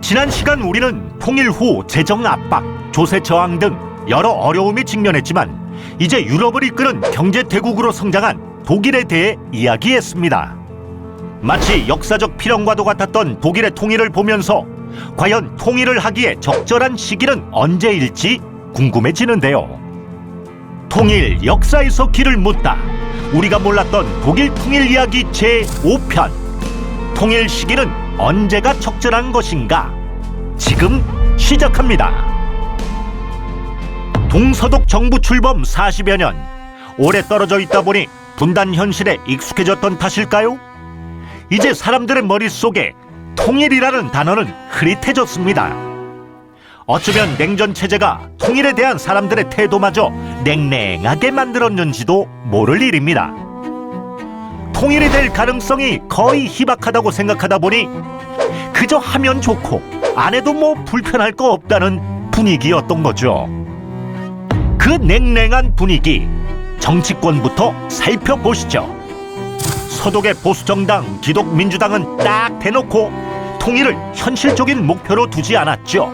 지난 시간 우리는 통일 후 재정 압박, 조세 저항 등 여러 어려움이 직면했지만 이제 유럽을 이끄는 경제 대국으로 성장한 독일에 대해 이야기했습니다. 마치 역사적 필연과도 같았던 독일의 통일을 보면서 과연 통일을 하기에 적절한 시기는 언제일지 궁금해지는데요. 통일 역사에서 길을 묻다. 우리가 몰랐던 독일 통일 이야기 제5편. 통일 시기는 언제가 적절한 것인가? 지금 시작합니다. 동서독 정부 출범 40여 년. 오래 떨어져 있다 보니 분단 현실에 익숙해졌던 탓일까요? 이제 사람들의 머릿속에 통일이라는 단어는 흐릿해졌습니다. 어쩌면 냉전 체제가 통일에 대한 사람들의 태도마저 냉랭하게 만들었는지도 모를 일입니다. 통일이 될 가능성이 거의 희박하다고 생각하다 보니 그저 하면 좋고 안 해도 뭐 불편할 거 없다는 분위기였던 거죠. 그 냉랭한 분위기, 정치권부터 살펴보시죠. 서독의 보수정당 기독민주당은 딱 대놓고 통일을 현실적인 목표로 두지 않았죠.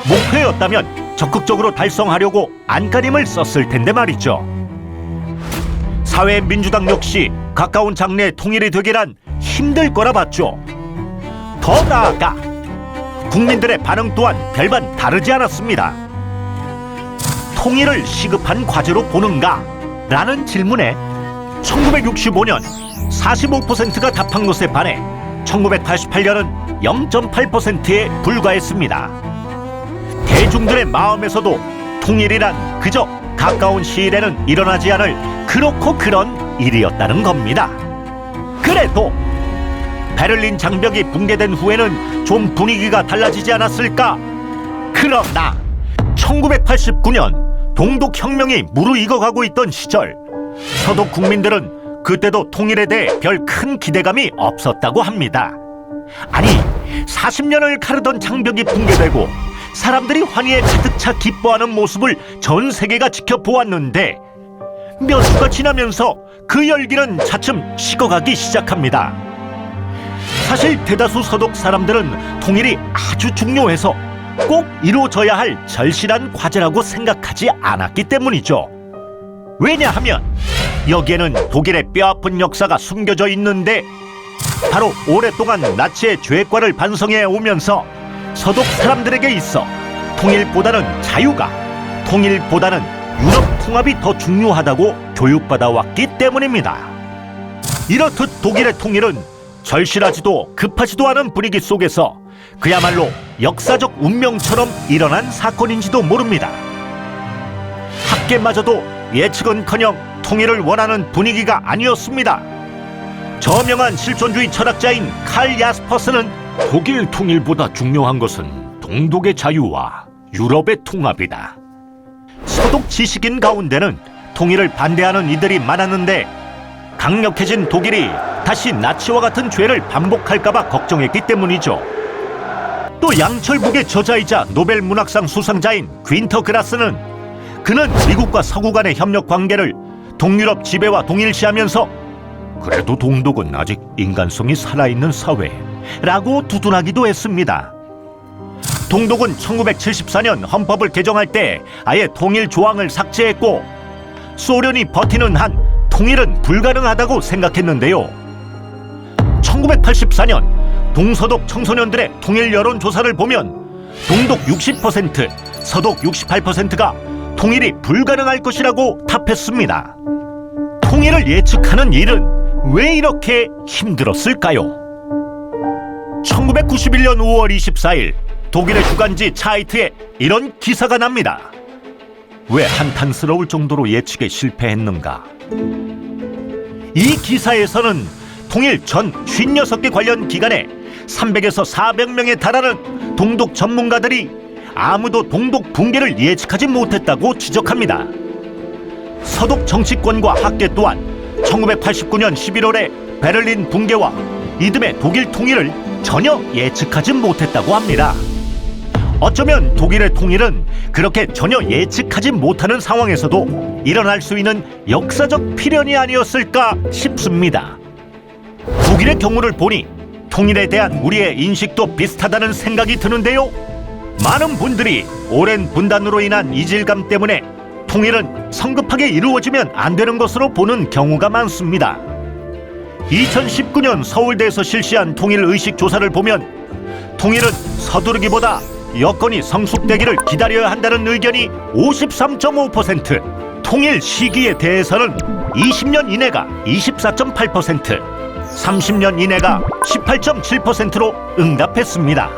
목표였다면 적극적으로 달성하려고 안간힘을 썼을 텐데 말이죠. 사회민주당 역시 가까운 장래에 통일이 되기란 힘들 거라 봤죠. 더 나아가 국민들의 반응 또한 별반 다르지 않았습니다. 통일을 시급한 과제로 보는가? 라는 질문에 1965년 45%가 답한 것에 반해 1988년은 0.8%에 불과했습니다. 대중들의 마음에서도 통일이란 그저 가까운 시일에는 일어나지 않을 그렇고 그런 일이었다는 겁니다. 그래도 베를린 장벽이 붕괴된 후에는 좀 분위기가 달라지지 않았을까? 그러나 1989년 동독혁명이 무르익어가고 있던 시절 서독 국민들은 그때도 통일에 대해 별 큰 기대감이 없었다고 합니다. 아니, 40년을 가르던 장벽이 붕괴되고 사람들이 환희에 가득 차 기뻐하는 모습을 전 세계가 지켜보았는데 몇 수가 지나면서 그 열기는 차츰 식어가기 시작합니다. 사실 대다수 서독 사람들은 통일이 아주 중요해서 꼭 이루어져야 할 절실한 과제라고 생각하지 않았기 때문이죠. 왜냐하면 여기에는 독일의 뼈아픈 역사가 숨겨져 있는데 바로 오랫동안 나치의 죄과를 반성해 오면서 서독 사람들에게 있어 통일보다는 자유가, 통일보다는 유럽 통합이 더 중요하다고 교육받아 왔기 때문입니다. 이렇듯 독일의 통일은 절실하지도 급하지도 않은 분위기 속에서 그야말로 역사적 운명처럼 일어난 사건인지도 모릅니다. 학계마저도 예측은커녕 통일을 원하는 분위기가 아니었습니다. 저명한 실존주의 철학자인 칼 야스퍼스는 독일 통일보다 중요한 것은 동독의 자유와 유럽의 통합이다. 서독 지식인 가운데는 통일을 반대하는 이들이 많았는데 강력해진 독일이 다시 나치와 같은 죄를 반복할까봐 걱정했기 때문이죠. 또 양철북의 저자이자 노벨 문학상 수상자인 귄터 그라스는 그는 미국과 서구 간의 협력 관계를 동유럽 지배와 동일시하면서 그래도 동독은 아직 인간성이 살아있는 사회라고 두둔하기도 했습니다. 동독은 1974년 헌법을 개정할 때 아예 통일 조항을 삭제했고 소련이 버티는 한 통일은 불가능하다고 생각했는데요. 1984년 동서독 청소년들의 통일 여론조사를 보면 동독 60%, 서독 68%가 통일이 불가능할 것이라고 답했습니다. 통일을 예측하는 일은 왜 이렇게 힘들었을까요? 1991년 5월 24일 독일의 주간지 차이트에 이런 기사가 납니다. 왜 한탄스러울 정도로 예측에 실패했는가? 이 기사에서는 통일 전 56개 관련 기관에 300에서 400명에 달하는 동독 전문가들이 아무도 동독 붕괴를 예측하지 못했다고 지적합니다. 서독 정치권과 학계 또한 1989년 11월에 베를린 붕괴와 이듬해 독일 통일을 전혀 예측하지 못했다고 합니다. 어쩌면 독일의 통일은 그렇게 전혀 예측하지 못하는 상황에서도 일어날 수 있는 역사적 필연이 아니었을까 싶습니다. 독일의 경우를 보니 통일에 대한 우리의 인식도 비슷하다는 생각이 드는데요. 많은 분들이 오랜 분단으로 인한 이질감 때문에 통일은 성급하게 이루어지면 안 되는 것으로 보는 경우가 많습니다. 2019년 서울대에서 실시한 통일의식 조사를 보면 통일은 서두르기보다 여건이 성숙되기를 기다려야 한다는 의견이 53.5%, 통일 시기에 대해서는 20년 이내가 24.8%, 30년 이내가 18.7%로 응답했습니다.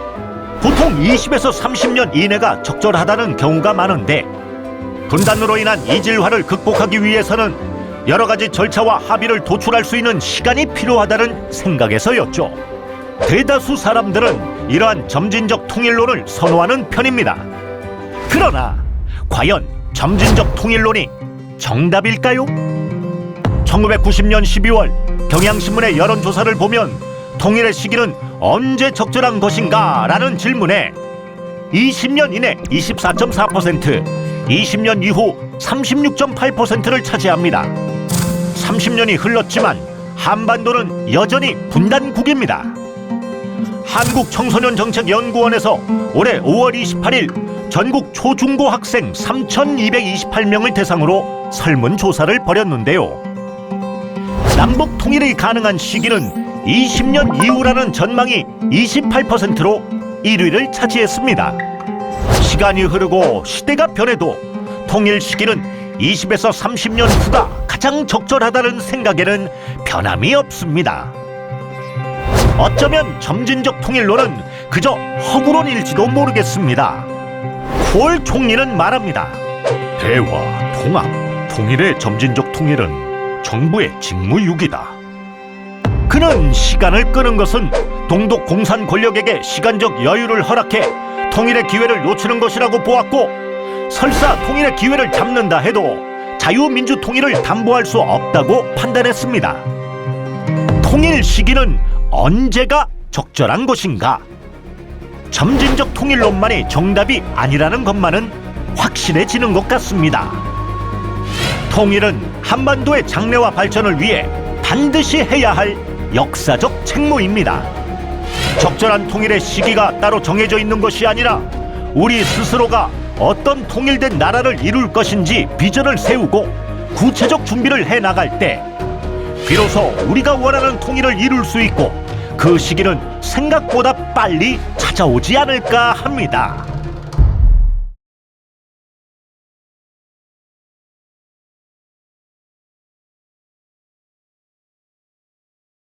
보통 20에서 30년 이내가 적절하다는 경우가 많은데 분단으로 인한 이질화를 극복하기 위해서는 여러 가지 절차와 합의를 도출할 수 있는 시간이 필요하다는 생각에서였죠. 대다수 사람들은 이러한 점진적 통일론을 선호하는 편입니다. 그러나 과연 점진적 통일론이 정답일까요? 1990년 12월 경향신문의 여론조사를 보면 통일의 시기는 언제 적절한 것인가? 라는 질문에 20년 이내 24.4%, 20년 이후 36.8%를 차지합니다. 30년이 흘렀지만 한반도는 여전히 분단국입니다. 한국청소년정책연구원에서 올해 5월 28일 전국 초중고 학생 3,228명을 대상으로 설문조사를 벌였는데요. 남북 통일이 가능한 시기는 20년 이후라는 전망이 28%로 1위를 차지했습니다. 시간이 흐르고 시대가 변해도 통일 시기는 20에서 30년 후가 가장 적절하다는 생각에는 변함이 없습니다. 어쩌면 점진적 통일론은 그저 허구론일지도 모르겠습니다. 콜 총리는 말합니다. 대화, 통합, 통일의 점진적 통일은 정부의 직무유기다. 그는 시간을 끄는 것은 동독 공산 권력에게 시간적 여유를 허락해 통일의 기회를 놓치는 것이라고 보았고, 설사 통일의 기회를 잡는다 해도 자유민주 통일을 담보할 수 없다고 판단했습니다. 통일 시기는 언제가 적절한 것인가? 점진적 통일론만이 정답이 아니라는 것만은 확실해지는 것 같습니다. 통일은 한반도의 장래와 발전을 위해 반드시 해야 할 역사적 책무입니다. 적절한 통일의 시기가 따로 정해져 있는 것이 아니라 우리 스스로가 어떤 통일된 나라를 이룰 것인지 비전을 세우고 구체적 준비를 해나갈 때 비로소 우리가 원하는 통일을 이룰 수 있고, 그 시기는 생각보다 빨리 찾아오지 않을까 합니다.